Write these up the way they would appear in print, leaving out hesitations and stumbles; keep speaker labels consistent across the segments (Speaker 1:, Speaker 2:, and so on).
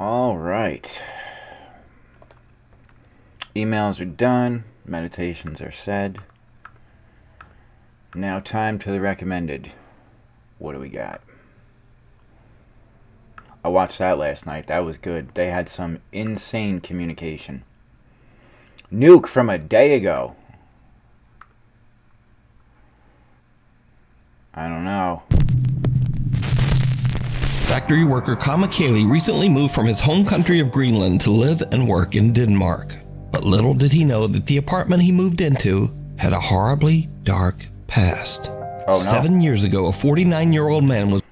Speaker 1: All right. Emails are done. Meditations are said. Now time to the recommended. What do we got? I watched that last night. That was good. They had some insane communication. Nuke from a day ago. I don't know.
Speaker 2: Factory worker Kama Kaylee recently moved from his home country of Greenland to live and work in Denmark. But little did he know that the apartment he moved into had a horribly dark past.
Speaker 1: Oh, no.
Speaker 2: 7 years ago, a 49-year-old man was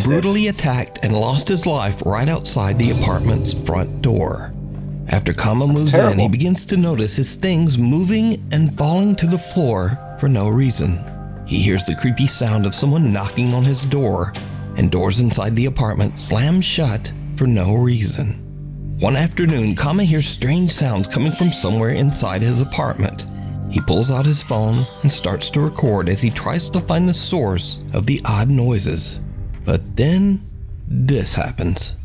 Speaker 2: brutally attacked and lost his life right outside the apartment's front door. After Kama moves in, he begins to notice his things moving and falling to the floor for no reason. He hears the creepy sound of someone knocking on his door, and doors inside the apartment slam shut for no reason. One afternoon, Kama hears strange sounds coming from somewhere inside his apartment. He pulls out his phone and starts to record as he tries to find the source of the odd noises. But then, this happens.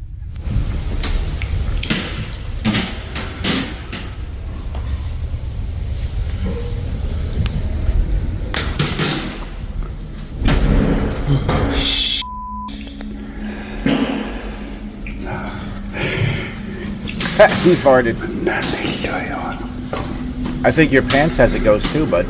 Speaker 1: He farted. I think your pants has a ghost too, bud.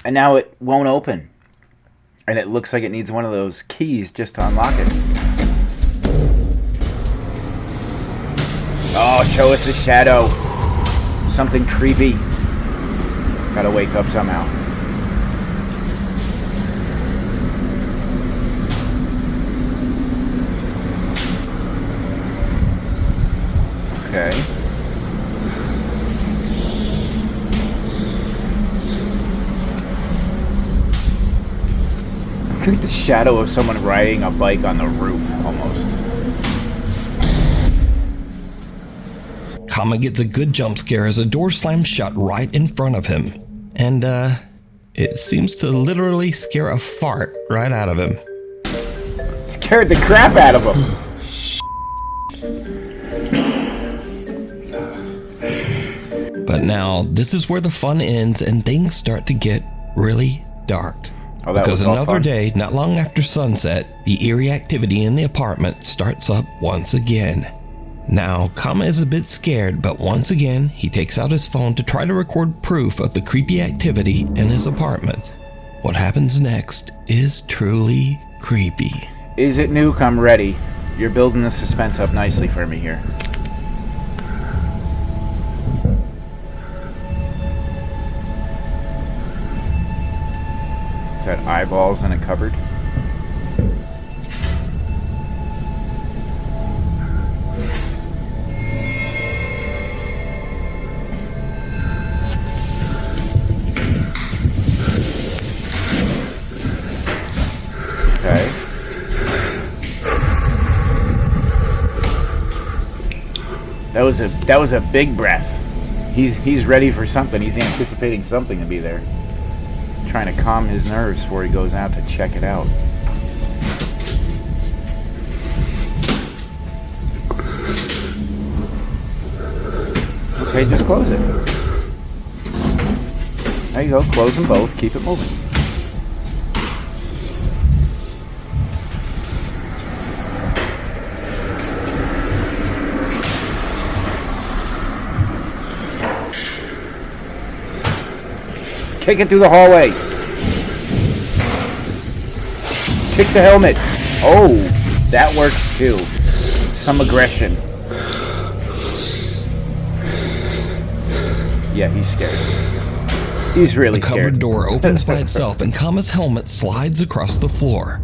Speaker 1: And now it won't open. And it looks like it needs one of those keys just to unlock it. Oh, show us a shadow. Something creepy. Gotta wake up somehow. Okay. Look at the shadow of someone riding a bike on the roof, almost.
Speaker 2: Kama gets a good jump scare as a door slams shut right in front of him. And, it seems to literally scare a fart right out of him.
Speaker 1: Scared the crap out of him.
Speaker 2: But now, this is where the fun ends and things start to get really dark.
Speaker 1: Oh,
Speaker 2: because another day, not long after sunset, the eerie activity in the apartment starts up once again. Now, Kama is a bit scared, but once again, he takes out his phone to try to record proof of the creepy activity in his apartment. What happens next is truly creepy.
Speaker 1: Is it Nuke? I'm ready. You're building the suspense up nicely for me here. Is that eyeballs in a cupboard? Okay. That was a big breath. He's ready for something. He's anticipating something to be there. Trying to calm his nerves before he goes out to check it out. Okay, just close it. There you go. Close them both. Keep it moving. Kick it through the hallway. Kick the helmet. Oh, that works too. Some aggression. Yeah, he's scared. He's really
Speaker 2: scared.
Speaker 1: The
Speaker 2: cupboard door opens by itself and Kama's helmet slides across the floor.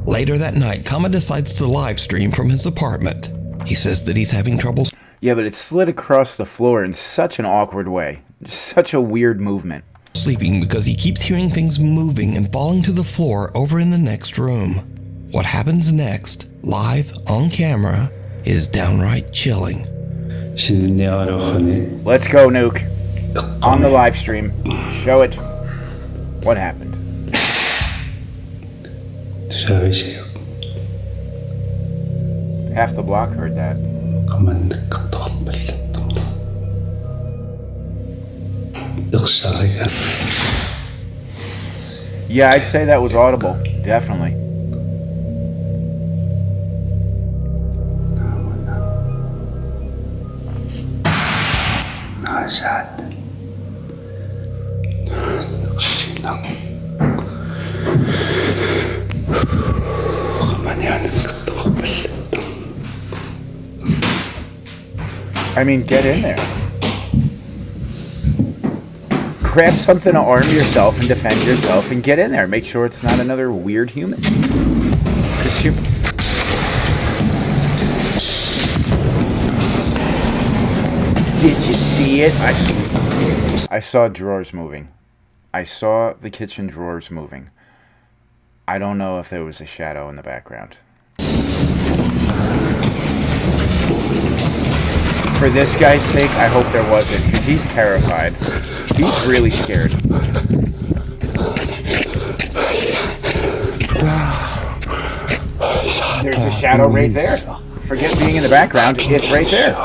Speaker 2: Later that night, Kama decides to live stream from his apartment. He says that he's having trouble.
Speaker 1: Yeah, but it slid across the floor in such an awkward way. Such a weird movement.
Speaker 2: Sleeping because he keeps hearing things moving and falling to the floor over in the next room. What happens next, live on camera, is downright chilling.
Speaker 1: Let's go, Nuke. On the live stream. Show it. What happened? Half the block heard that. Yeah, I'd say that was audible. Definitely. I mean, get in there. Grab something to arm yourself and defend yourself and get in there. Make sure it's not another weird human. Did you see it? I saw drawers moving. I saw the kitchen drawers moving. I don't know if there was a shadow in the background. For this guy's sake, I hope there wasn't, because he's terrified. He's really scared. There's a shadow right there. Forget being in the background, it's right there.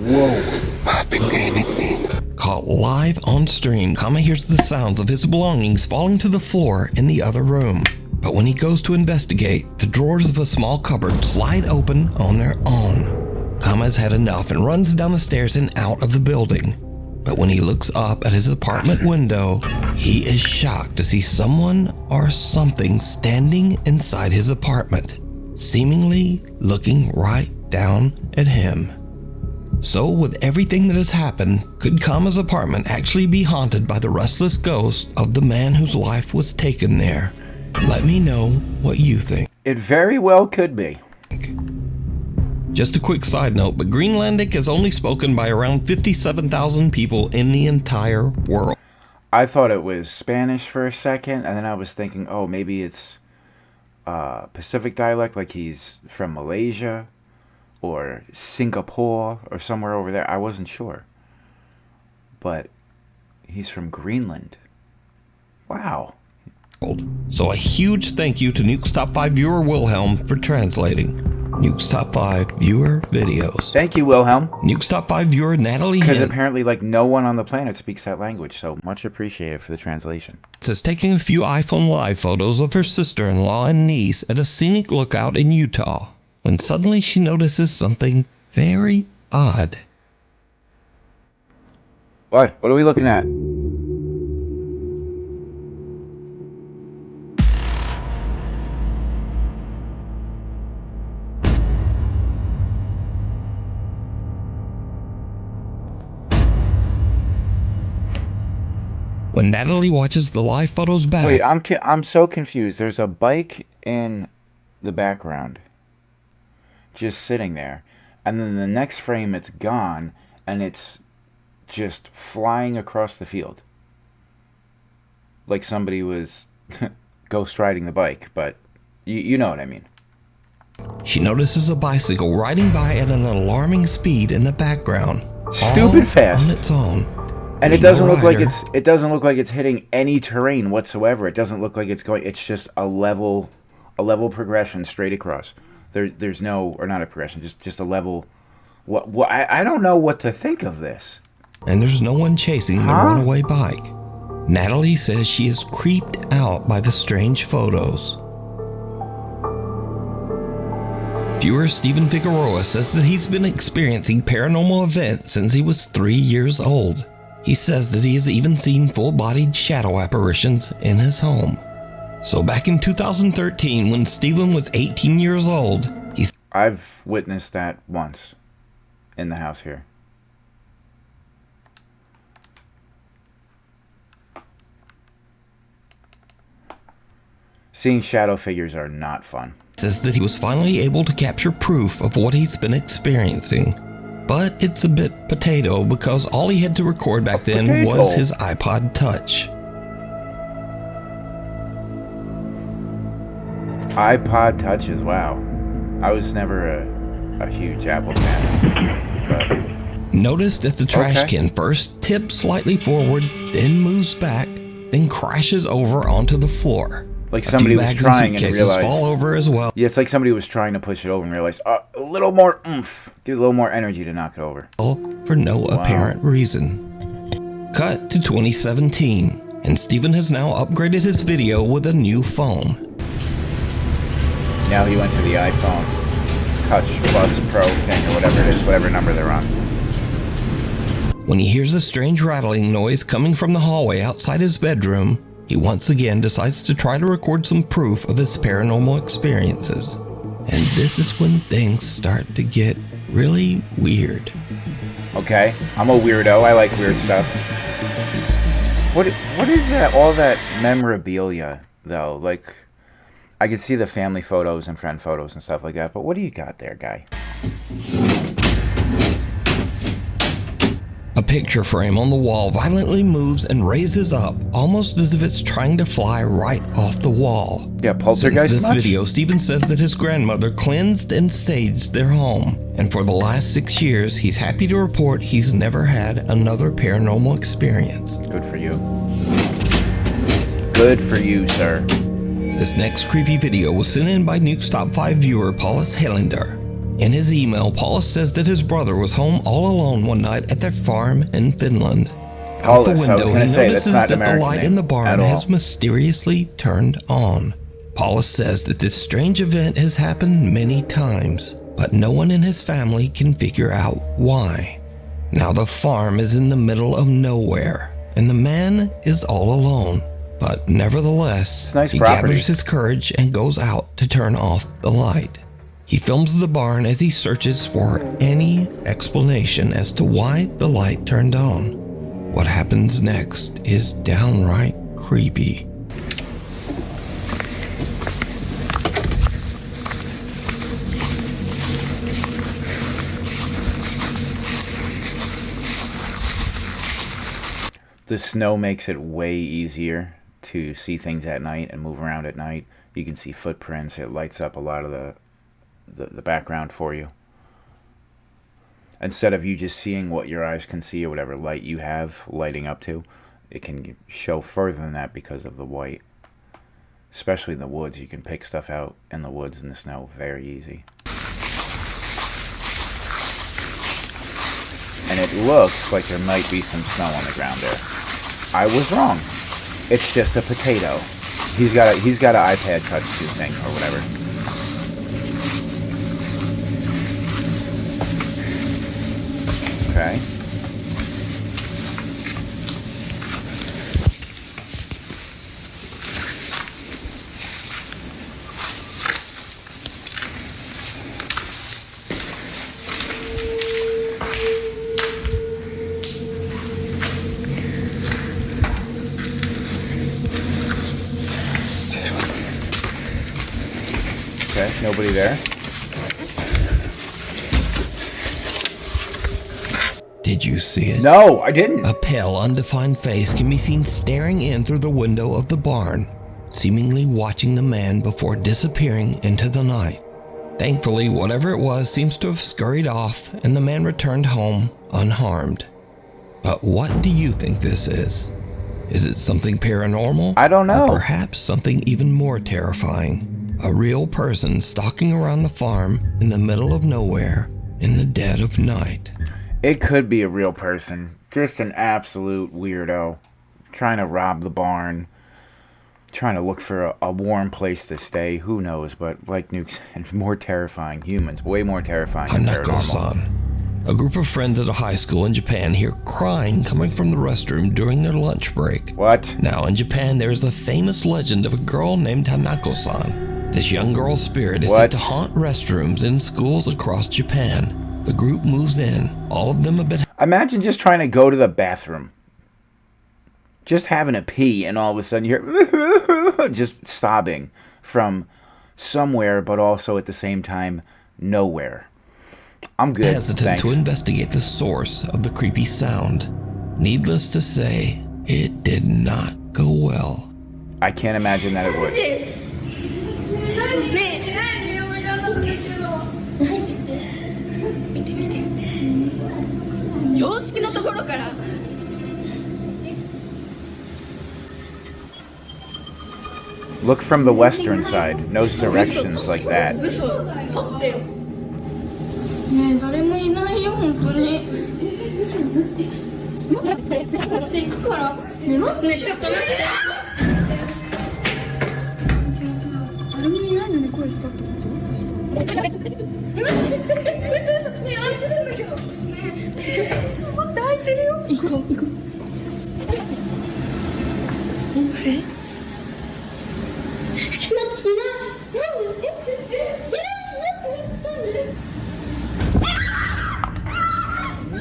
Speaker 1: Whoa.
Speaker 2: Caught live on stream, Kama hears the sounds of his belongings falling to the floor in the other room. But when he goes to investigate, the drawers of a small cupboard slide open on their own. Kama has had enough and runs down the stairs and out of the building. But when he looks up at his apartment window, he is shocked to see someone or something standing inside his apartment, seemingly looking right down at him. So with everything that has happened, could Kama's apartment actually be haunted by the restless ghost of the man whose life was taken there? Let me know what you think.
Speaker 1: It very well could be.
Speaker 2: Just a quick side note, but Greenlandic is only spoken by around 57,000 people in the entire world.
Speaker 1: I thought it was Spanish for a second, and then I was thinking, oh, maybe it's Pacific dialect, like he's from Malaysia or Singapore or somewhere over there. I wasn't sure. But he's from Greenland. Wow.
Speaker 2: So a huge thank you to Nuke's Top 5 viewer Wilhelm for translating Nuke's Top 5 viewer videos.
Speaker 1: Thank you, Wilhelm.
Speaker 2: Nuke's Top 5 viewer Natalie
Speaker 1: Because
Speaker 2: Hint
Speaker 1: apparently, like, no one on the planet speaks that language, so much appreciated for the translation.
Speaker 2: says taking a few iPhone Live photos of her sister-in-law and niece at a scenic lookout in Utah, when suddenly she notices something very odd.
Speaker 1: What? What are we looking at?
Speaker 2: When Natalie watches the live photos back...
Speaker 1: Wait, I'm so confused. There's a bike in the background, just sitting there. And then the next frame, it's gone, and it's just flying across the field. Like somebody was ghost riding the bike, but you know what I mean.
Speaker 2: She notices a bicycle riding by at an alarming speed in the background.
Speaker 1: Stupid fast.
Speaker 2: On its own.
Speaker 1: And it doesn't look like it's hitting any terrain whatsoever. It doesn't look like it's going. It's just a level progression straight across. There's no, or not a progression, just a level. What I don't know what to think of this.
Speaker 2: And there's no one chasing the runaway bike. Natalie says she is creeped out by the strange photos. Viewer Steven Figueroa says that he's been experiencing paranormal events since he was 3 years old. He says that he has even seen full-bodied shadow apparitions in his home. So back in 2013, when Steven was 18 years old,
Speaker 1: I've witnessed that once in the house here. Seeing shadow figures are not fun.
Speaker 2: Says that he was finally able to capture proof of what he's been experiencing. But it's a bit potato because all he had to record back then was his iPod Touch.
Speaker 1: iPod Touches, wow. I was never a huge Apple fan, but...
Speaker 2: Notice that the trash can first tips slightly forward, then moves back, then crashes over onto the floor.
Speaker 1: Like somebody was trying and realized...
Speaker 2: fall over as well.
Speaker 1: Yeah, it's like somebody was trying to push it over and realized, a little more oomph. Give it a little more energy to knock it over.
Speaker 2: For no apparent reason. Cut to 2017, and Steven has now upgraded his video with a new phone.
Speaker 1: Now he went to the iPhone Touch Plus Pro thing or whatever it is, whatever number they're on.
Speaker 2: When he hears a strange rattling noise coming from the hallway outside his bedroom, he once again decides to try to record some proof of his paranormal experiences. And this is when things start to get really weird.
Speaker 1: Okay, I'm a weirdo. I like weird stuff. What is that? All that memorabilia, though? Like, I can see the family photos and friend photos and stuff like that, but what do you got there, guy?
Speaker 2: A picture frame on the wall violently moves and raises up, almost as if it's trying to fly right off the wall.
Speaker 1: Yeah, poltergeist.
Speaker 2: Since this video, Steven says that his grandmother cleansed and saged their home, and for the last 6 years, he's happy to report he's never had another paranormal experience.
Speaker 1: Good for you. Good for you, sir.
Speaker 2: This next creepy video was sent in by Nuke's Top 5 viewer, Paulus Helander. In his email, Paulus says that his brother was home all alone one night at their farm in Finland. Out the window, he notices that the light in the barn has mysteriously turned on. Paulus says that this strange event has happened many times, but no one in his family can figure out why. Now the farm is in the middle of nowhere, and the man is all alone. But nevertheless, he gathers his courage and goes out to turn off the light. He films the barn as he searches for any explanation as to why the light turned on. What happens next is downright creepy.
Speaker 1: The snow makes it way easier to see things at night and move around at night. You can see footprints. It lights up a lot of the background for you. Instead of you just seeing what your eyes can see or whatever light you have lighting up to, it can show further than that because of the white. Especially in the woods, you can pick stuff out in the woods in the snow very easy. And it looks like there might be some snow on the ground there. I was wrong. It's just a potato. He's got an iPad Touch 2 thing or whatever. Okay. Okay, nobody there.
Speaker 2: Did you see it?
Speaker 1: No, I didn't.
Speaker 2: A pale, undefined face can be seen staring in through the window of the barn, seemingly watching the man before disappearing into the night. Thankfully, whatever it was seems to have scurried off, and the man returned home unharmed. But what do you think this is? Is it something paranormal?
Speaker 1: I don't know.
Speaker 2: Or perhaps something even more terrifying? A real person stalking around the farm in the middle of nowhere in the dead of night.
Speaker 1: It could be a real person. Just an absolute weirdo. Trying to rob the barn. Trying to look for a warm place to stay. Who knows? But like Nuke said, more terrifying humans. Way more terrifying than paranormal.
Speaker 2: A group of friends at a high school in Japan hear crying coming from the restroom during their lunch break.
Speaker 1: What?
Speaker 2: Now in Japan there is a famous legend of a girl named Hanako-san. This young girl's spirit is said to haunt restrooms in schools across Japan. The group moves in, all of them a bit...
Speaker 1: Imagine just trying to go to the bathroom. Just having a pee, and all of a sudden you're just sobbing from somewhere, but also at the same time, nowhere. I'm good,
Speaker 2: hesitant to investigate the source of the creepy sound. Needless to say, it did not go well.
Speaker 1: I can't imagine that it would. Look from the western side. No directions like that.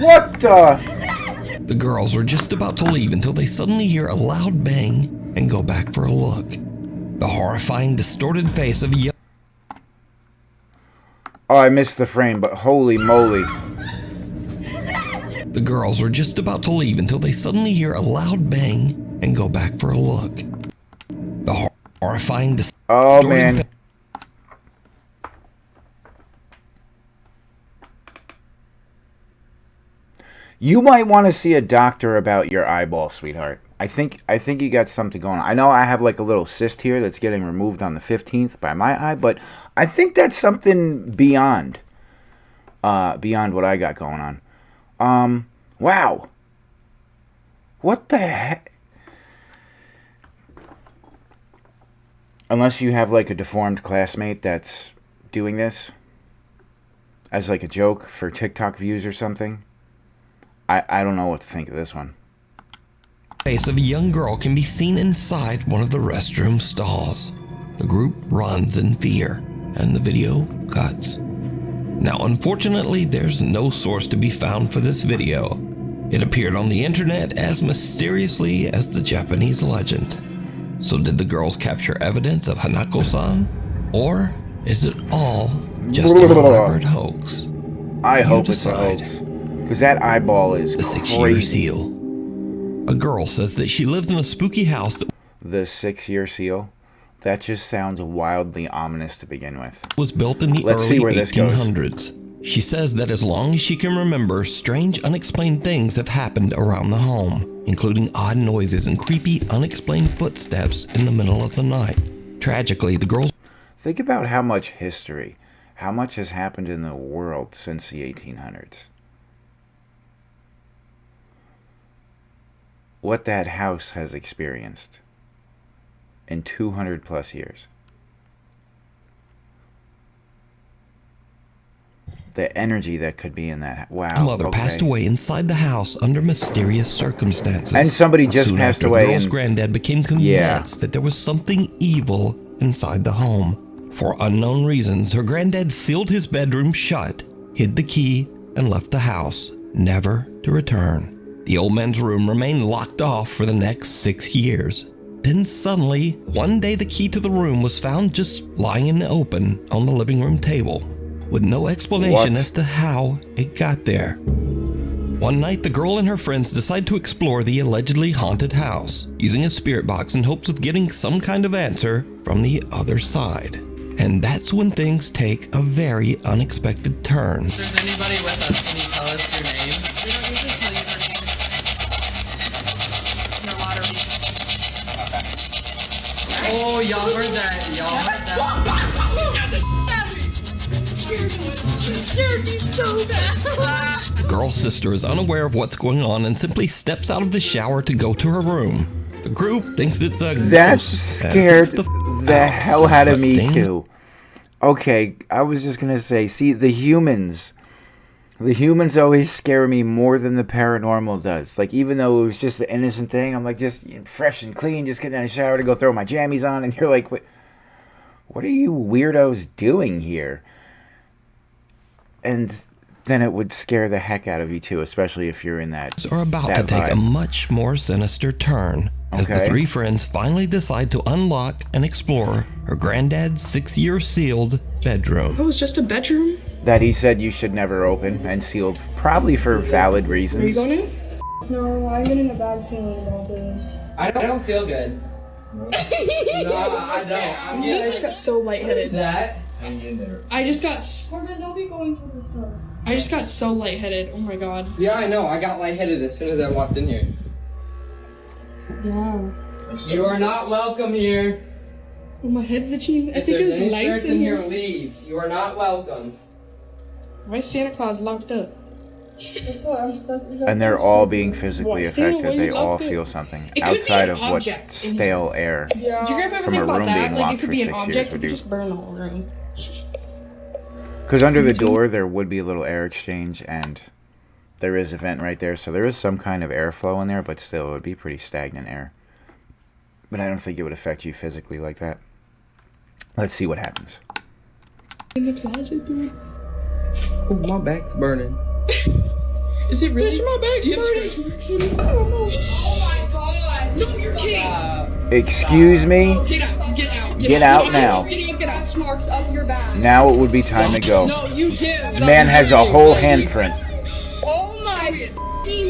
Speaker 1: What the?
Speaker 2: The girls are just about to leave until they suddenly hear a loud bang and go back for a look. The horrifying, distorted face of a young...
Speaker 1: Oh, I missed the frame, but holy moly.
Speaker 2: The girls are just about to leave until they suddenly hear a loud bang and go back for a look. The horrifying, distorted...
Speaker 1: Oh, man. You might want to see a doctor about your eyeball, sweetheart. I think you got something going on. I know I have like a little cyst here that's getting removed on the 15th by my eye, but I think that's something beyond what I got going on. Wow. What the heck? Unless you have like a deformed classmate that's doing this as like a joke for TikTok views or something. I don't know what to think of this one.
Speaker 2: The face of a young girl can be seen inside one of the restroom stalls. The group runs in fear, and the video cuts. Now, unfortunately, there's no source to be found for this video. It appeared on the internet as mysteriously as the Japanese legend. So did the girls capture evidence of Hanako-san? Or is it all just an elaborate hoax?
Speaker 1: I hope it's a hoax. Because that eyeball is
Speaker 2: the
Speaker 1: crazy.
Speaker 2: 6-year seal. A girl says that she lives in a spooky house that...
Speaker 1: The 6-year seal? That just sounds wildly ominous to begin with.
Speaker 2: ...was built in the early 1800s. She says that as long as she can remember, strange, unexplained things have happened around the home, including odd noises and creepy, unexplained footsteps in the middle of the night. Tragically, the girls...
Speaker 1: Think about how much history, how much has happened in the world since the 1800s. What that house has experienced in 200 plus years. The energy that could be in that. Wow.
Speaker 2: Her mother passed away inside the house under mysterious circumstances.
Speaker 1: And somebody just passed away.
Speaker 2: The girl's granddad became convinced that there was something evil inside the home. For unknown reasons, her granddad sealed his bedroom shut, hid the key, and left the house, never to return. The old man's room remained locked off for the next 6 years. Then suddenly, one day the key to the room was found just lying in the open on the living room table, with no explanation as to how it got there. One night, the girl and her friends decide to explore the allegedly haunted house, using a spirit box in hopes of getting some kind of answer from the other side. And that's when things take a very unexpected turn.
Speaker 3: If there's anybody with us, can you tell us your name? We don't usually tell you our name. In a lot of reasons. Oh, y'all heard that. Y'all heard that. It scared me so bad.
Speaker 2: The girl's sister is unaware of what's going on and simply steps out of the shower to go to her room. The group thinks it's a
Speaker 1: that
Speaker 2: ghost.
Speaker 1: Scared the hell out of me too. Okay, I was just gonna say, see, the humans always scare me more than the paranormal does. Like, even though it was just an innocent thing, I'm like, just fresh and clean, just getting out of the shower to go throw my jammies on, and you're like, what are you weirdos doing here? And then it would scare the heck out of you too, especially if you're in that.
Speaker 2: Are about to take a much more sinister turn as the three friends finally decide to unlock and explore her granddad's 6-year sealed bedroom.
Speaker 4: It was just a bedroom?
Speaker 1: That he said you should never open and sealed, probably for valid reasons.
Speaker 4: Are you going in?
Speaker 5: No, I'm getting a bad feeling about this.
Speaker 3: I don't feel good. No, I don't.
Speaker 4: I just got so lightheaded.
Speaker 3: That?
Speaker 5: I just got.
Speaker 4: Corbin, don't be going for this stuff.
Speaker 5: I just got so lightheaded. Oh my god.
Speaker 6: Yeah, I know. I got lightheaded as soon as I walked in here.
Speaker 5: Yeah.
Speaker 6: You are not welcome here.
Speaker 5: Oh, my head's itching. I
Speaker 6: If
Speaker 5: think
Speaker 6: there's any
Speaker 5: there's lights
Speaker 6: spirits
Speaker 5: in
Speaker 6: in
Speaker 5: here.
Speaker 6: here, leave. You are not welcome.
Speaker 5: Why is Santa Claus locked up?
Speaker 4: That's what
Speaker 1: And they're all being physically
Speaker 5: What? Santa,
Speaker 1: affected.
Speaker 5: why
Speaker 1: They
Speaker 5: you
Speaker 1: all
Speaker 5: locked it?
Speaker 1: feel something
Speaker 5: It could be
Speaker 1: outside
Speaker 5: an
Speaker 1: of what
Speaker 5: object in
Speaker 1: stale air
Speaker 5: Did your grandpa ever
Speaker 1: from
Speaker 5: think
Speaker 1: a
Speaker 5: about
Speaker 1: room
Speaker 5: that?
Speaker 1: being
Speaker 5: Like,
Speaker 1: locked
Speaker 5: it could
Speaker 1: for
Speaker 5: be an
Speaker 1: 6 years
Speaker 5: object. It
Speaker 1: would
Speaker 5: could
Speaker 1: do.
Speaker 5: just burn the whole room.
Speaker 1: Because under the door there would be a little air exchange, and there is a vent right there, so there is some kind of airflow in there, but still it would be pretty stagnant air. But I don't think it would affect you physically like that. Let's see what happens.
Speaker 5: In the closet, dude.
Speaker 6: Oh, my back's burning.
Speaker 5: Is it really?
Speaker 4: my back's
Speaker 5: Do you have
Speaker 4: burning.
Speaker 5: scratch marks in it? I don't know. Oh my god. No, you're kidding.
Speaker 1: Excuse me?
Speaker 5: Get out. Get out.
Speaker 1: Get out now.
Speaker 5: Get out. Get out.
Speaker 4: Marks up your back.
Speaker 1: Now it would be time to go.
Speaker 5: No, you do.
Speaker 1: The man has a whole handprint.
Speaker 5: Oh my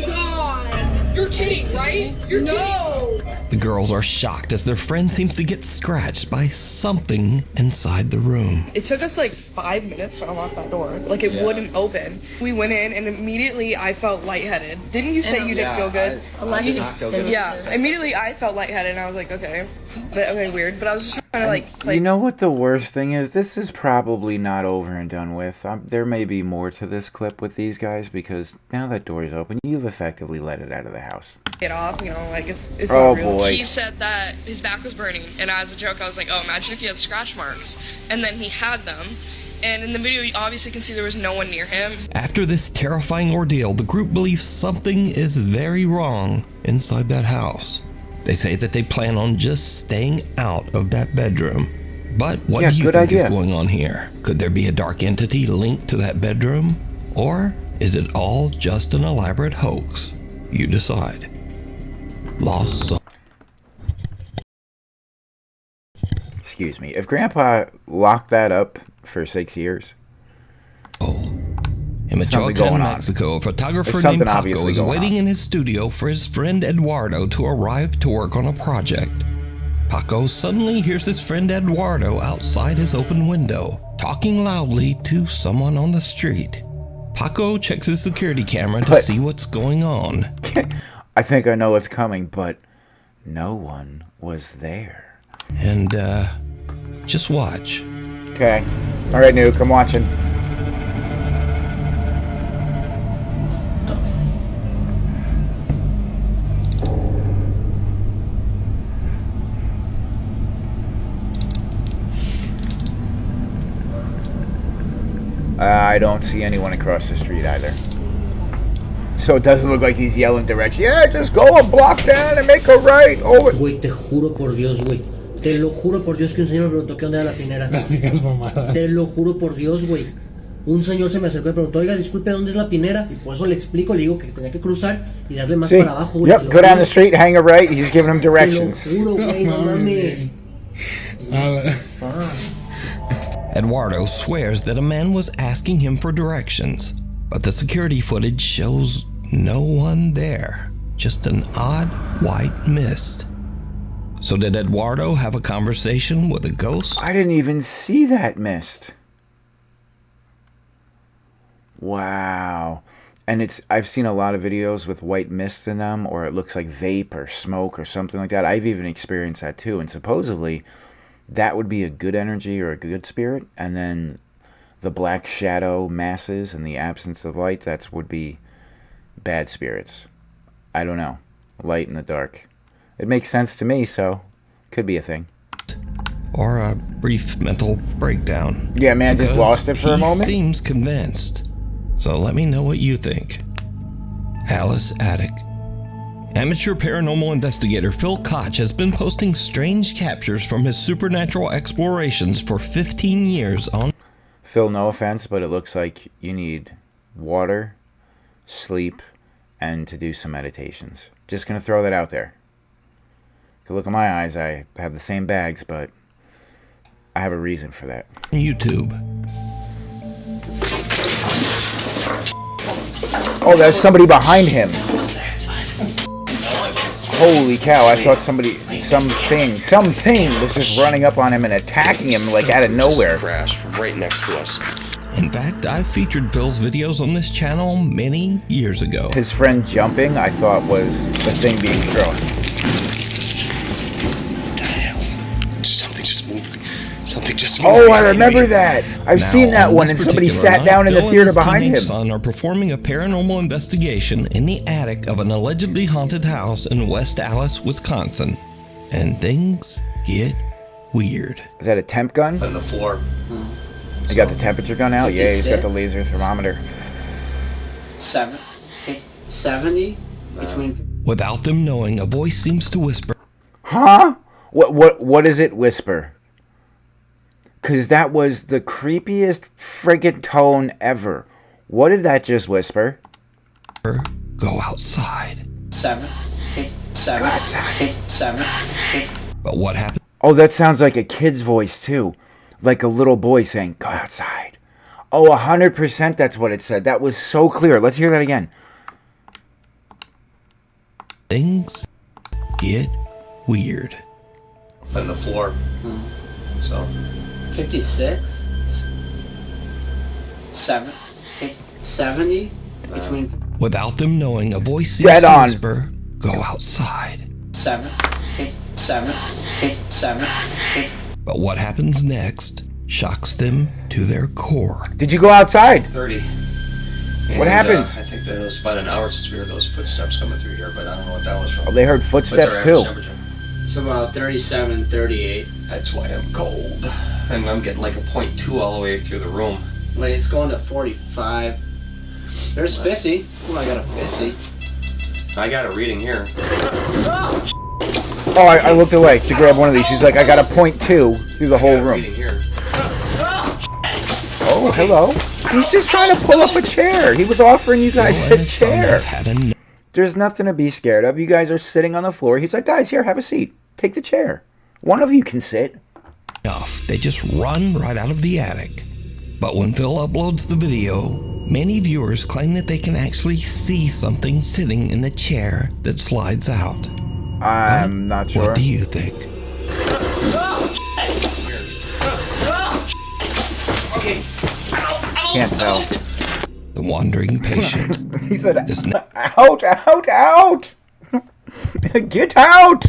Speaker 5: god. You're kidding, right? You're kidding.
Speaker 2: The girls are shocked as their friend seems to get scratched by something inside the room.
Speaker 7: It took us like 5 minutes to unlock that door. Like it wouldn't open. We went in and immediately I felt lightheaded. Didn't you say you didn't feel good?
Speaker 6: I did not feel good.
Speaker 7: Yeah. So immediately I felt lightheaded and I was like, okay. But okay, weird. But I was just trying to like
Speaker 1: You know what the worst thing is? This is probably not over and done with. There may be more to this clip with these guys, because now that door is open, you've effectively let it out of the house.
Speaker 7: get off, you know, like it's
Speaker 1: Oh,
Speaker 7: not real.
Speaker 1: boy.
Speaker 7: He said that his back was burning, and as a joke, I was like, oh, imagine if you had scratch marks. And then he had them. And in the video, you obviously can see there was no one near him.
Speaker 2: After this terrifying ordeal, the group believes something is very wrong inside that house. They say that they plan on just staying out of that bedroom. But what do you think is going on here? Could there be a dark entity linked to that bedroom? Or is it all just an elaborate hoax? You decide. Lost Soul.
Speaker 1: Excuse me. If Grandpa locked that up for 6 years...
Speaker 2: In Michoacan, Mexico, a photographer named Paco is waiting in his studio for his friend Eduardo to arrive to work on a project. Paco suddenly hears his friend Eduardo outside his open window, talking loudly to someone on the street. Paco checks his security camera to see what's going on.
Speaker 1: I think I know what's coming, but no one was there.
Speaker 2: And, just watch.
Speaker 1: Okay. All right, Nuke, I'm watching. I don't see anyone across the street either. So it doesn't look like he's yelling direction. Yeah, just go a block down and make a right over.
Speaker 8: Güey, te juro por Dios, güey. Te lo juro por Dios que un señor me preguntó qué onda era la pinera. Te lo juro por Dios, güey. Un señor se me acercó y preguntó, oiga, disculpe, ¿dónde es la pinera? Y por eso le explico, le digo que tenía que cruzar y darle más para abajo, güey.
Speaker 1: Yep, go down the street, hang a right, he's giving him directions.
Speaker 8: Te lo juro, güey, no mames.
Speaker 2: Eduardo swears that a man was asking him for directions, but the security footage shows no one there, just an odd white mist. So did Eduardo have a conversation with a ghost?
Speaker 1: I didn't even see that mist. Wow. And I've seen a lot of videos with white mist in them, or it looks like vape or smoke or something like that. I've even experienced that too, and supposedly that would be a good energy or a good spirit, and then the black shadow masses and the absence of light, that would be bad spirits. I don't know. Light in the dark. It makes sense to me, so could be a thing.
Speaker 2: Or a brief mental breakdown.
Speaker 1: Yeah, man, just lost it for a moment.
Speaker 2: He seems convinced. So let me know what you think. Alice Attic. Amateur paranormal investigator Phil Koch has been posting strange captures from his supernatural explorations for 15 years on...
Speaker 1: Phil, no offense, but it looks like you need water, sleep, and to do some meditations. Just gonna throw that out there. Look at my eyes, I have the same bags, but I have a reason for that.
Speaker 2: YouTube.
Speaker 1: Oh, there's somebody behind him. Holy cow, I thought somebody something was just running up on him and attacking him like out of nowhere.
Speaker 9: Crashed right next to us.
Speaker 2: In fact, I featured Phil's videos on this channel many years ago.
Speaker 1: His friend jumping, I thought, was the thing being thrown.
Speaker 9: What the hell? Something just moved. Something just moved.
Speaker 1: Oh, I remember that. I've seen that one, and somebody sat down in the theater behind him.
Speaker 2: Phil and his son are performing a paranormal investigation in the attic of an allegedly haunted house in West Allis, Wisconsin. And things get weird.
Speaker 1: Is that a temp gun?
Speaker 9: On the floor.
Speaker 1: You got the temperature gun out? Yeah, he's got the laser thermometer.
Speaker 8: 70 between.
Speaker 2: Without them knowing, a voice seems to whisper.
Speaker 1: Huh? What does it whisper? Because that was the creepiest friggin' tone ever. What did that just whisper?
Speaker 2: Go outside.
Speaker 8: 7.
Speaker 2: But what happened?
Speaker 1: Oh, that sounds like a kid's voice, too. Like a little boy saying, go outside. Oh, 100% that's what it said. That was so clear. Let's hear that again.
Speaker 2: Things get weird.
Speaker 9: On the floor. So.
Speaker 8: 56. 70 between.
Speaker 2: Without them knowing, a voice seems to whisper, go outside.
Speaker 8: 7.
Speaker 2: But what happens next shocks them to their core.
Speaker 1: Did you go outside?
Speaker 9: 30.
Speaker 1: What happened?
Speaker 9: I think that it was about an hour since we heard those footsteps coming through here, but I don't know what that was from.
Speaker 1: Oh, they heard footsteps too.
Speaker 8: It's about 37, 38.
Speaker 9: That's why I'm cold. And I'm getting like a 0.2 all the way through the room.
Speaker 8: Wait, it's going to 45. There's 50. Oh, I got a 50.
Speaker 9: I got a reading here.
Speaker 1: Oh, I looked away to grab one of these. She's like, I got a 0.2 through the whole room.
Speaker 9: Here.
Speaker 1: Oh, hello. He's just trying to pull up a chair. He was offering you guys a chair. There's nothing to be scared of. You guys are sitting on the floor. He's like, guys, here, have a seat. Take the chair. One of you can sit.
Speaker 2: They just run right out of the attic. But when Phil uploads the video, many viewers claim that they can actually see something sitting in the chair that slides out.
Speaker 1: I'm not sure.
Speaker 2: What do you think?
Speaker 9: Okay.
Speaker 1: Can't tell.
Speaker 2: The wandering patient.
Speaker 1: He said, out, out, out! Get out!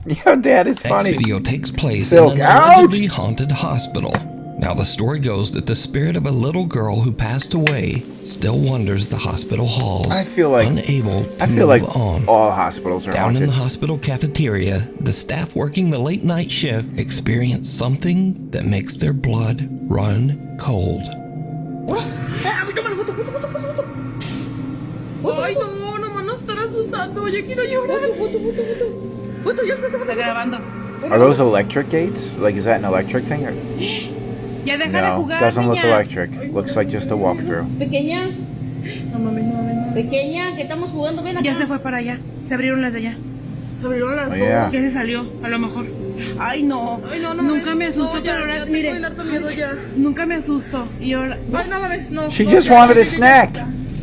Speaker 1: Your dad is funny.
Speaker 2: Next video takes place in an allegedly haunted hospital. Now the story goes that the spirit of a little girl who passed away still wanders the hospital halls.
Speaker 1: I feel like
Speaker 2: unable to move on.
Speaker 1: All hospitals are
Speaker 2: Down
Speaker 1: haunted.
Speaker 2: in the hospital cafeteria, the staff working the late night shift experience something that makes their blood run cold.
Speaker 5: Ay, no, nomás nos están asustando. Yo quiero llorar. Foto, ya está grabando.
Speaker 1: Are those electric gates? Like, is that an electric thing? Or...
Speaker 5: Ya deja de
Speaker 1: No,
Speaker 5: jugar,
Speaker 1: doesn't look
Speaker 5: niña.
Speaker 1: electric. Looks like just a walkthrough.
Speaker 3: Pequeña,
Speaker 5: No mames, no mames.
Speaker 3: pequeña, que estamos jugando, ven acá.
Speaker 5: Ya se fue para allá. Se abrieron las de allá. Se abrieron las
Speaker 1: Oh,
Speaker 5: dos.
Speaker 1: yeah.
Speaker 5: Ya se salió, a lo mejor. Ay, no. Ay, no, no Nunca me asusto,
Speaker 3: No, ya,
Speaker 5: pero ahora,
Speaker 3: ya
Speaker 5: mire.
Speaker 3: tengo harto miedo ya.
Speaker 5: Nunca me asusto. Y ahora. Ay, no mames, no.
Speaker 1: She
Speaker 5: no,
Speaker 1: just
Speaker 5: ya,
Speaker 1: wanted
Speaker 5: ya,
Speaker 1: a
Speaker 5: ya,
Speaker 1: snack.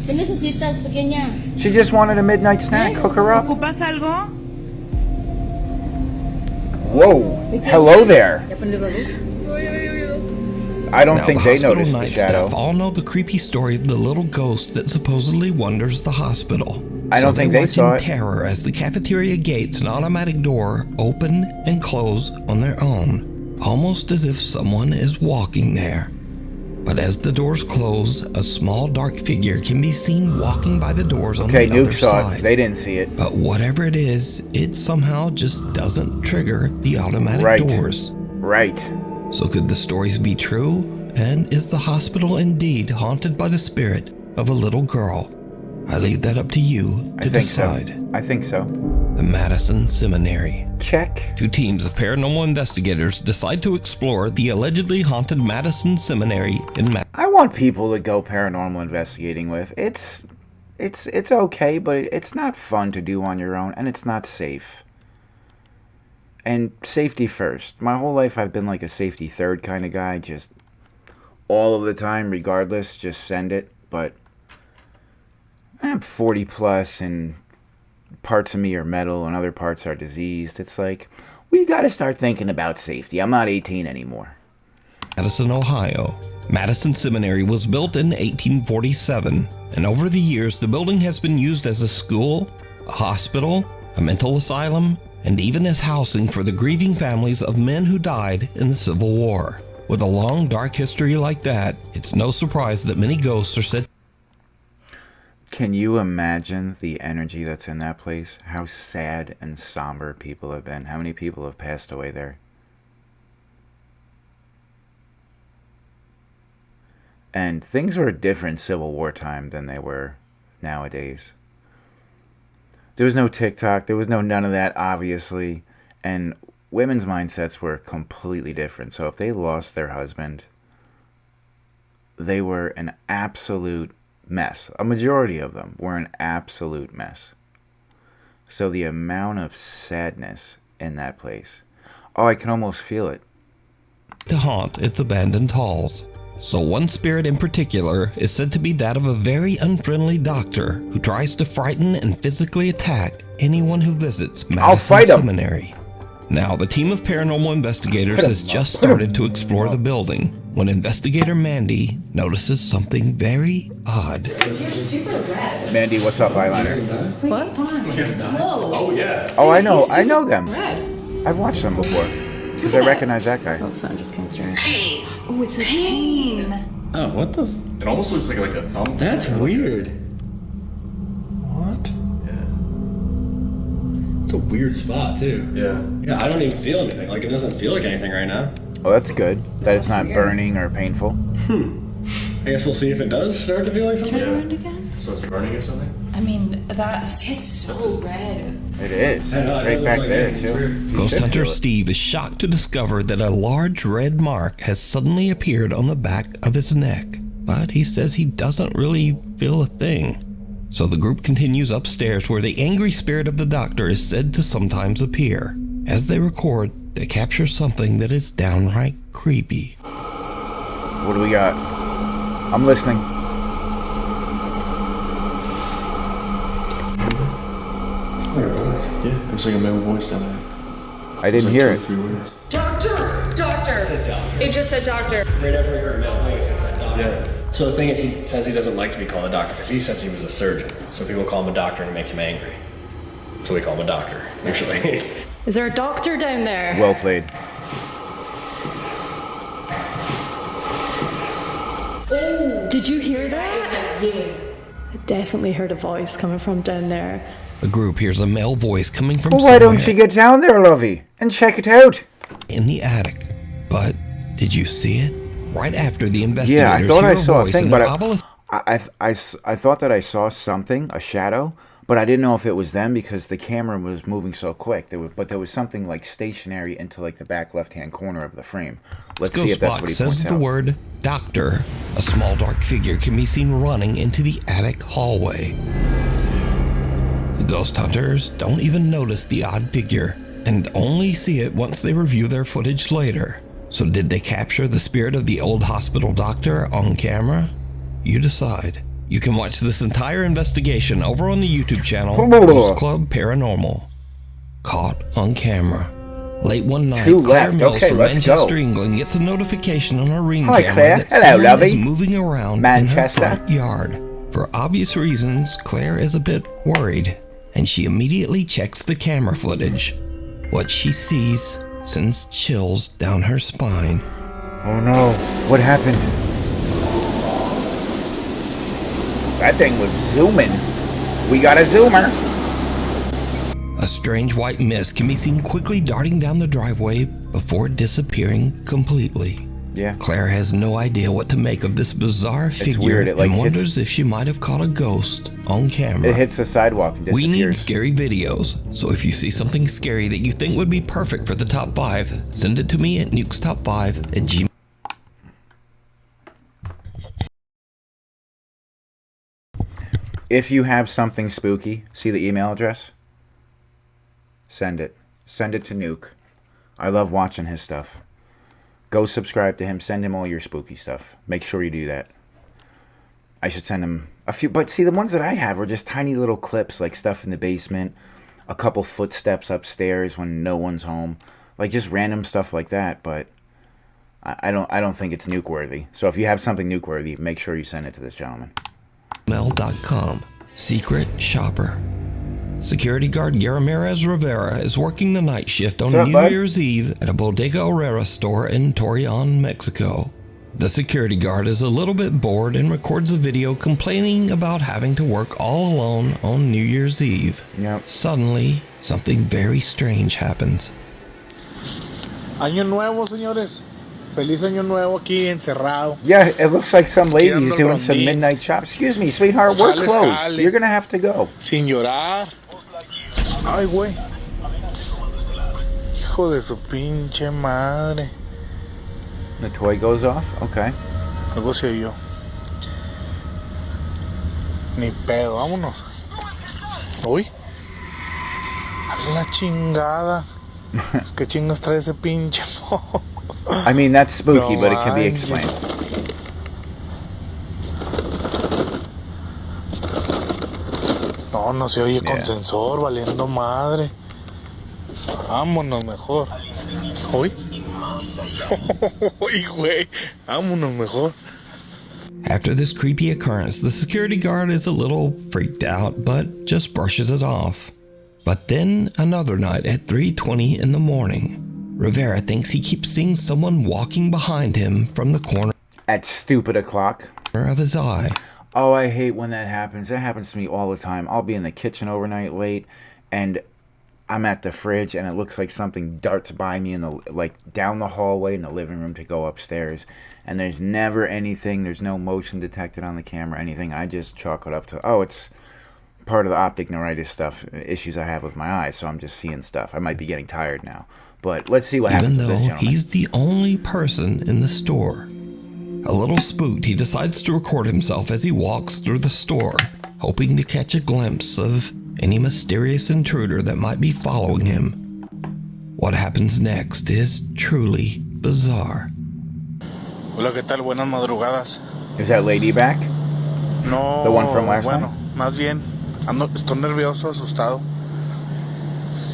Speaker 3: ¿Qué necesitas, pequeña?
Speaker 1: She just wanted a midnight snack. Hook her up.
Speaker 5: ¿Ocupas algo?
Speaker 1: Whoa. Hello there.
Speaker 3: ¿Ya prendió la luz?
Speaker 1: I don't
Speaker 2: Now,
Speaker 1: think
Speaker 2: the
Speaker 1: they
Speaker 2: hospital
Speaker 1: noticed the
Speaker 2: night
Speaker 1: shadow.
Speaker 2: staff all know the creepy story of the little ghost that supposedly wanders the hospital.
Speaker 1: I don't think they
Speaker 2: watch
Speaker 1: saw
Speaker 2: in
Speaker 1: it.
Speaker 2: terror as the cafeteria gates and automatic door open and close on their own, almost as if someone is walking there. But as the doors close, a small dark figure can be seen walking by the doors on
Speaker 1: Okay,
Speaker 2: the other
Speaker 1: Nuke saw
Speaker 2: side.
Speaker 1: it. They didn't see it.
Speaker 2: But whatever it is, it somehow just doesn't trigger the automatic
Speaker 1: Right.
Speaker 2: doors.
Speaker 1: Right.
Speaker 2: So could the stories be true? And is the hospital indeed haunted by the spirit of a little girl? I leave that up to you to
Speaker 1: I think so.
Speaker 2: decide.
Speaker 1: I think so.
Speaker 2: The Madison Seminary.
Speaker 1: Check.
Speaker 2: Two teams of paranormal investigators decide to explore the allegedly haunted Madison Seminary in
Speaker 1: I want people to go paranormal investigating with. It's okay, but it's not fun to do on your own, and it's not safe. And safety first. My whole life I've been like a safety third kind of guy, just all of the time, regardless, just send it. But I'm 40 plus, and parts of me are metal and other parts are diseased. It's like, we got to start thinking about safety. I'm not 18 anymore.
Speaker 2: Madison, Ohio. Madison Seminary was built in 1847, and over the years the building has been used as a school, a hospital, a mental asylum, and even as housing for the grieving families of men who died in the Civil War. With a long, dark history like that, it's no surprise that many ghosts are said.
Speaker 1: Can you imagine the energy that's in that place? How sad and somber people have been. How many people have passed away there? And things were different Civil War time than they were nowadays. There was no TikTok. There was none of that, obviously. And women's mindsets were completely different. So if they lost their husband, they were an absolute mess. A majority of them were an absolute mess. So the amount of sadness in that place. Oh, I can almost feel it.
Speaker 2: To haunt its abandoned halls. So one spirit in particular is said to be that of a very unfriendly doctor who tries to frighten and physically attack anyone who visits Madison Seminary. Now, the team of paranormal investigators has just started to explore the building when investigator Mandy notices something very odd.
Speaker 3: You're super red.
Speaker 1: Mandy, what's up, eyeliner?
Speaker 3: What? Whoa.
Speaker 10: Oh, yeah.
Speaker 1: Oh, I know them.
Speaker 3: Red.
Speaker 1: I've watched them before. Because I recognize that guy.
Speaker 3: Oh, sun just came through. Hey. Oh, it's a pain.
Speaker 10: Oh, what the? It almost looks like a thumb.
Speaker 11: That's weird. What?
Speaker 10: Yeah.
Speaker 11: It's a weird spot, too.
Speaker 10: Yeah.
Speaker 11: Yeah, I don't even feel anything. Like, it doesn't feel like anything right now.
Speaker 1: Oh, that's good. That it's not burning or painful.
Speaker 11: I guess we'll see if it does start to feel like something.
Speaker 3: Turn around again?
Speaker 10: So it's burning or something?
Speaker 3: I mean, it's so red.
Speaker 1: It is.
Speaker 11: I know,
Speaker 1: It's right back
Speaker 11: like
Speaker 1: there,
Speaker 11: anything.
Speaker 1: too.
Speaker 2: Ghost hunter Steve is shocked to discover that a large red mark has suddenly appeared on the back of his neck, but he says he doesn't really feel a thing. So the group continues upstairs where the angry spirit of the doctor is said to sometimes appear. As they record, they capture something that is downright creepy.
Speaker 1: What do we got? I'm listening.
Speaker 10: Yeah, it was like a male voice down there.
Speaker 1: I didn't hear it.
Speaker 3: Doctor! Doctor!
Speaker 11: It said doctor.
Speaker 3: It just said doctor.
Speaker 11: Right after we heard a male voice, it said doctor.
Speaker 10: Yeah.
Speaker 11: So the thing is, he says he doesn't like to be called a doctor because he says he was a surgeon. So people call him a doctor and it makes him angry. So we call him a doctor, usually.
Speaker 3: Is there a doctor down there?
Speaker 1: Well played.
Speaker 3: Oh! Did you hear that? Yeah. I definitely heard a voice coming from down there.
Speaker 2: The group hears a male voice coming from
Speaker 1: Well, why don't you get down there, Lovey, and check it out?
Speaker 2: In the attic. But did you see it? Right after the investigators
Speaker 1: Yeah, I thought
Speaker 2: hear
Speaker 1: I saw a
Speaker 2: voice
Speaker 1: thing,
Speaker 2: in
Speaker 1: but
Speaker 2: an obelisk.
Speaker 1: I thought that I saw something, a shadow, but I didn't know if it was them because the camera was moving so quick. But there was something like stationary into like the back left-hand corner of the frame. Let's see if that's what he
Speaker 2: says
Speaker 1: points
Speaker 2: the
Speaker 1: out.
Speaker 2: word doctor. A small dark figure can be seen running into the attic hallway. The ghost hunters don't even notice the odd figure and only see it once they review their footage later. So did they capture the spirit of the old hospital doctor on camera? You decide. You can watch this entire investigation over on the YouTube channel, Ghost Club Paranormal. Caught on camera. Late one night, Claire Mills from Manchester, England gets a notification on her Ring camera
Speaker 1: Claire.
Speaker 2: that
Speaker 1: Hello,
Speaker 2: someone
Speaker 1: lovey.
Speaker 2: is moving around
Speaker 1: Manchester.
Speaker 2: in her front yard. For obvious reasons, Claire is a bit worried, and she immediately checks the camera footage. What she sees sends chills down her spine.
Speaker 1: Oh no, what happened? That thing was zooming. We got a zoomer.
Speaker 2: A strange white mist can be seen quickly darting down the driveway before disappearing completely.
Speaker 1: Yeah.
Speaker 2: Claire has no idea what to make of this bizarre figure
Speaker 1: weird. It, like,
Speaker 2: and wonders if she might have caught a ghost on camera.
Speaker 1: It hits the sidewalk and disappears.
Speaker 2: We need scary videos, so if you see something scary that you think would be perfect for the top 5, send it to me at nukestop5@gmail.com.
Speaker 1: If you have something spooky, see the email address? Send it. Send it to Nuke. I love watching his stuff. Go subscribe to him. Send him all your spooky stuff. Make sure you do that. I should send him A few, but see, the ones that I have were just tiny little clips, like stuff in the basement, a couple footsteps upstairs when no one's home, like just random stuff like that. But I don't think it's nuke worthy. So if you have something nuke worthy, make sure you send it to this gentleman.
Speaker 2: Mail.com. Secret shopper. Security guard Ramirez Rivera is working the night shift on New Year's Eve at a Bodega Herrera store in Torreon, Mexico. The security guard is a little bit bored and records a video complaining about having to work all alone on New Year's Eve.
Speaker 1: Yep.
Speaker 2: Suddenly, something very strange happens.
Speaker 12: Año Nuevo, señores. Feliz Año Nuevo aquí encerrado.
Speaker 1: Yeah, it looks like some lady's doing some midnight shop. Excuse me, sweetheart, we're closed. You're gonna have to go.
Speaker 12: Sin llorar. Ay, güey. Hijo de su pinche madre.
Speaker 1: The toy goes off? Okay.
Speaker 12: Algo se oyó. Ni pedo, vámonos. Uy. A la chingada. ¿Qué chingas trae ese pinche mo?
Speaker 1: I mean, that's spooky, but it can be explained.
Speaker 12: No se oye con sensor, valiendo madre. Vámonos mejor. Uy. Uy, güey. Vámonos mejor.
Speaker 2: After this creepy occurrence, the security guard is a little freaked out, but just brushes it off. But then another night at 3:20 in the morning, Rivera thinks he keeps seeing someone walking behind him from the corner
Speaker 1: at stupid o'clock
Speaker 2: of his eye.
Speaker 1: Oh, I hate when that happens. That happens to me all the time. I'll be in the kitchen overnight late, and I'm at the fridge, and it looks like something darts by me in the down the hallway in the living room to go upstairs, and there's never anything. There's no motion detected on the camera, anything. I just chalk it up to, oh, it's part of the optic neuritis stuff, issues I have with my eyes, so I'm just seeing stuff. I might be getting tired now. But let's see what happens to this gentleman.
Speaker 2: Even though he's the only person in the store. A little spooked, he decides to record himself as he walks through the store, hoping to catch a glimpse of any mysterious intruder that might be following him. What happens next is truly bizarre.
Speaker 12: Hola, ¿qué tal? Buenas madrugadas.
Speaker 1: Is that lady back?
Speaker 12: No.
Speaker 1: The one from last
Speaker 12: bueno,
Speaker 1: night?
Speaker 12: Más bien, estoy nervioso, asustado.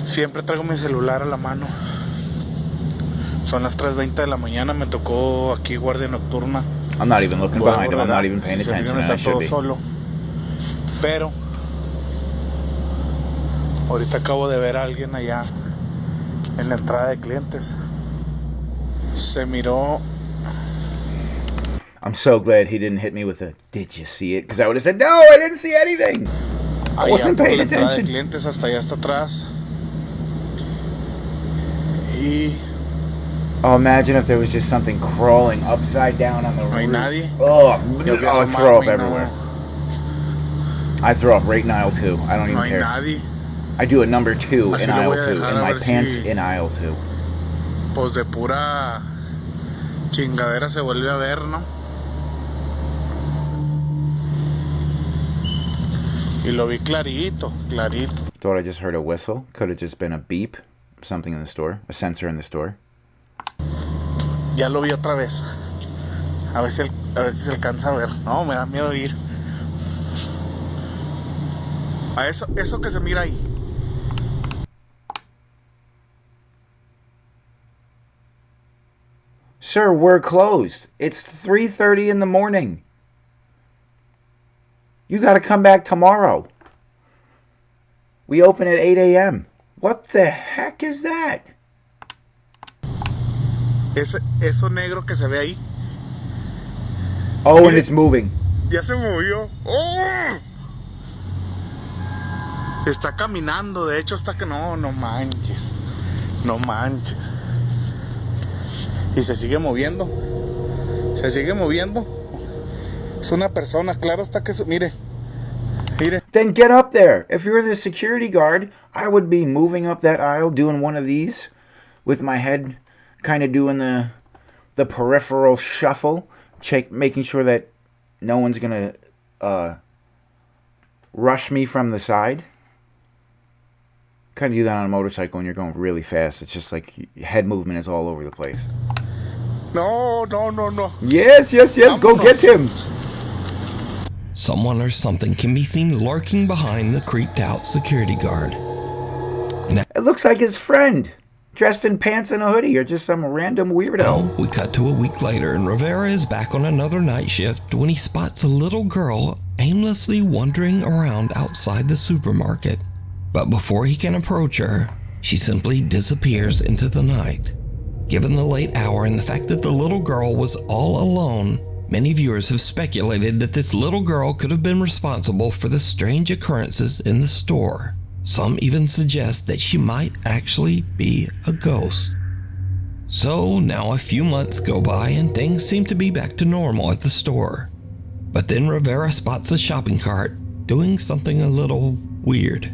Speaker 12: Siempre traigo mi celular a la mano. Son las 3:20 de la mañana, me tocó aquí guardia nocturna.
Speaker 1: I'm not even looking behind him, I'm not even paying attention,
Speaker 12: está
Speaker 1: I should
Speaker 12: todo
Speaker 1: be.
Speaker 12: solo. Pero ahorita acabo de ver a alguien allá en la entrada de clientes. Se miró.
Speaker 1: I'm so glad he didn't hit me with a, did you see it? Because I would have said, no, I didn't see anything. I wasn't paying attention.
Speaker 12: Allá por la entrada de clientes hasta allá hasta atrás. Y
Speaker 1: oh, imagine if there was just something crawling upside down on the roof.
Speaker 12: No hay nadie.
Speaker 1: Oh, I throw up everywhere. I throw up right in aisle 2. I don't even care.
Speaker 12: No hay nadie.
Speaker 1: I do a number 2
Speaker 12: Así
Speaker 1: in aisle 2, and my pants in aisle 2.
Speaker 12: Pues de pura chingadera se vuelve a ver, ¿no? Y lo vi clarito, clarito.
Speaker 1: Thought I just heard a whistle. Could have just been a beep. Something in the store. A sensor in the store.
Speaker 12: Ya lo vi otra vez. A ver si se alcanza a ver. No, me da miedo ir. A eso que se mira ahí.
Speaker 1: Sir, we're closed. It's 3:30 in the morning. You got to come back tomorrow. We open at 8 a.m. What the heck is that?
Speaker 12: Eso negro que se ve ahí.
Speaker 1: Oh, mire, and it's moving.
Speaker 12: Ya se movió. ¡Oh! Está caminando, de hecho está que no manches. No manches. Y se sigue moviendo. Se sigue moviendo. Es una persona, claro está que mire.
Speaker 1: Then get up there. If you're the security guard, I would be moving up that aisle, doing one of these with my head, kind of doing the peripheral shuffle, making sure that no one's gonna rush me from the side. Kind of do that on a motorcycle when you're going really fast. It's just like head movement is all over the place.
Speaker 12: No.
Speaker 1: Yes. Go get him.
Speaker 2: someone or something can be seen lurking behind the creeped out security guard. Now,
Speaker 1: it looks like his friend, dressed in pants and a hoodie, or just some random weirdo.
Speaker 2: Now, we cut to a week later, and Rivera is back on another night shift when he spots a little girl aimlessly wandering around outside the supermarket. But before he can approach her, she simply disappears into the night. Given the late hour and the fact that the little girl was all alone, many viewers have speculated that this little girl could have been responsible for the strange occurrences in the store. Some even suggest that she might actually be a ghost. So now a few months go by and things seem to be back to normal at the store. But then Rivera spots a shopping cart doing something a little weird.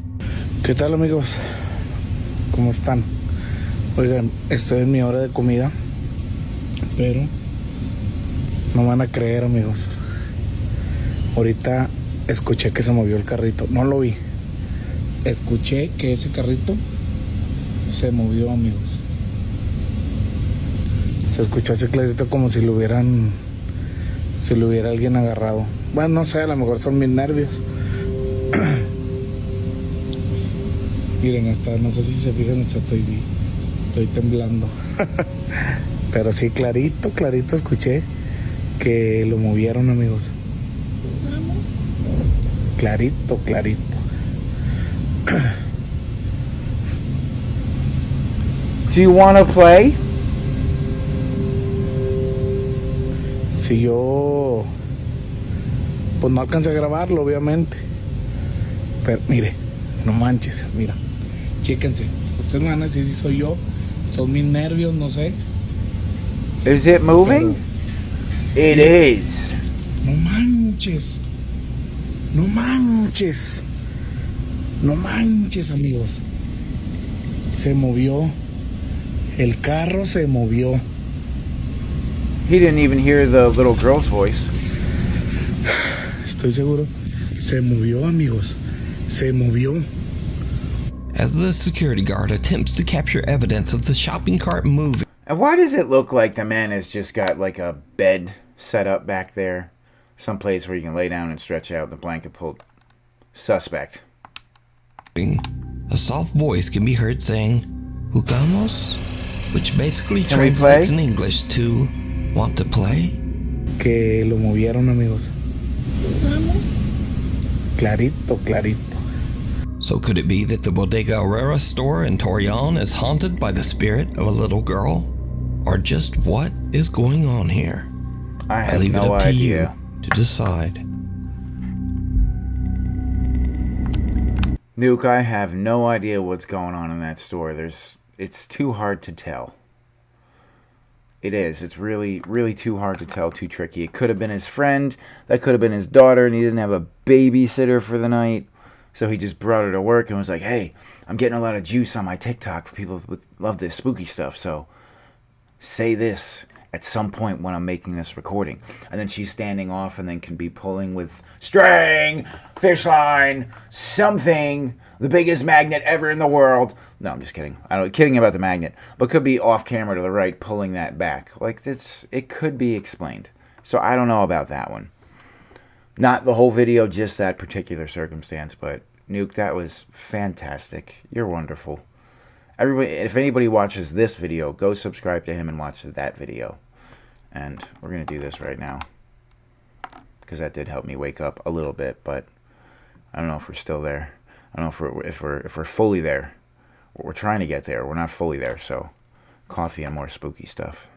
Speaker 12: ¿Qué tal, amigos? ¿Cómo están? Oigan, estoy en mi hora de comida, pero no van a creer, amigos. Ahorita escuché que se movió el carrito. No lo vi. Escuché que ese carrito se movió, amigos. Se escuchó ese clarito como si lo hubiera alguien agarrado. Bueno, no sé, a lo mejor son mis nervios. Miren, hasta no sé si se fijan, hasta estoy temblando. Pero sí, clarito escuché que lo movieron, amigos. Clarito.
Speaker 1: Do you want to play?
Speaker 12: Si yo pues no alcancé a grabarlo, obviamente. Pero mire, no manches, mira. Chéquense. Ustedes me van a decir si soy yo. Son mis nervios, no sé.
Speaker 1: Is it moving? It is.
Speaker 12: No manches. No manches. No manches, amigos. Se movió. El carro se movió.
Speaker 1: He didn't even hear the little girl's voice.
Speaker 12: Estoy seguro. Se movió, amigos. Se movió.
Speaker 2: As the security guard attempts to capture evidence of the shopping cart moving.
Speaker 1: And why does it look like the man has just got like a bed set up back there? Someplace where you can lay down and stretch out, the blanket pulled. Suspect.
Speaker 2: A soft voice can be heard saying, "Jugamos?" Which basically translates in English to, "Want to play?"
Speaker 12: Que lo movieron, amigos. Clarito.
Speaker 2: So could it be that the Bodega Herrera store in Torreon is haunted by the spirit of a little girl? Or just what is going on here?
Speaker 1: I
Speaker 2: leave
Speaker 1: no
Speaker 2: it up to
Speaker 1: idea.
Speaker 2: you to decide.
Speaker 1: Nuke, I have no idea what's going on in that store. It's too hard to tell. It is. It's really, really too hard to tell, too tricky. It could have been his friend, that could have been his daughter, and he didn't have a babysitter for the night. So he just brought her to work and was like, hey, I'm getting a lot of juice on my TikTok for people who love this spooky stuff, so say this at some point when I'm making this recording. And then she's standing off and then can be pulling with string, fish line, something, the biggest magnet ever in the world. No, I'm just kidding. I'm kidding about the magnet. But could be off camera to the right, pulling that back. Like, it could be explained. So I don't know about that one. Not the whole video, just that particular circumstance. But, Nuke, that was fantastic. You're wonderful. Everybody, if anybody watches this video, go subscribe to him and watch that video. And we're going to do this right now. Because that did help me wake up a little bit. But I don't know if we're still there. I don't know if we're fully there. We're trying to get there. We're not fully there, so coffee and more spooky stuff.